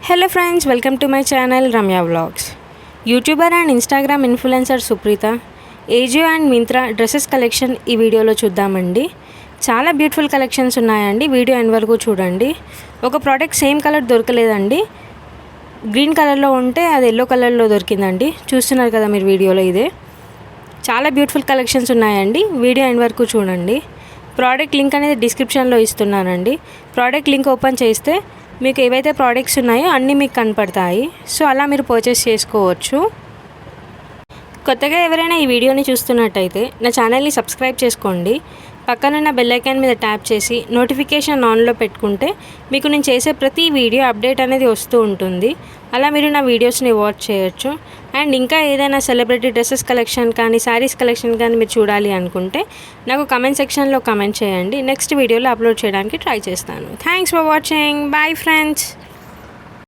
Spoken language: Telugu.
Hello friends, welcome to my channel Ramya Vlogs. YouTuber and Instagram influencer Suprita, Ajio and Myntra dresses collection ఈ వీడియోలో చూద్దామండి. చాలా బ్యూటిఫుల్ కలెక్షన్స్ ఉన్నాయండి. వీడియో ఎండ్ వరకు చూడండి. ఒక ప్రోడక్ట్ సేమ్ కలర్ దొరకలేదండి. గ్రీన్ కలర్లో ఉంటే అది ఎల్లో కలర్లో దొరికిందండి. చూస్తున్నారు కదా మీరు వీడియోలో ఇదే. చాలా బ్యూటిఫుల్ కలెక్షన్స్ ఉన్నాయండి. వీడియో ఎండ్ వరకు చూడండి. ప్రోడక్ట్ లింక్ అనేది డిస్క్రిప్షన్లో ఇస్తున్నానండి. ప్రోడక్ట్ లింక్ ఓపెన్ చేస్తే మీకు ఏవైతే ప్రోడక్ట్స్ ఉన్నాయో అన్నీ మీకు కనపడతాయి. సో అలా మీరు పర్చేస్ చేసుకోవచ్చు. కొత్తగా ఎవరైనా ఈ వీడియోని చూస్తున్నట్టయితే నా ఛానల్ని సబ్స్క్రైబ్ చేసుకోండి. పక్కనున్న బెల్ ఐకాన్ మీద ట్యాప్ చేసి నోటిఫికేషన్ ఆన్లో పెట్టుకుంటే మీకు నేను చేసే ప్రతి వీడియో అప్డేట్ అనేది వస్తూ ఉంటుంది. అలా మీరు నా వీడియోస్ని వాచ్ చేయొచ్చు. అండ్ ఇంకా ఏదైనా సెలబ్రిటీ డ్రెస్సెస్ కలెక్షన్ కానీ శారీస్ కలెక్షన్ కానీ మీరు చూడాలి అనుకుంటే నాకు కమెంట్ సెక్షన్లో కమెంట్ చేయండి. నెక్స్ట్ వీడియోలో అప్లోడ్ చేయడానికి ట్రై చేస్తాను. Thanks for watching. Bye friends.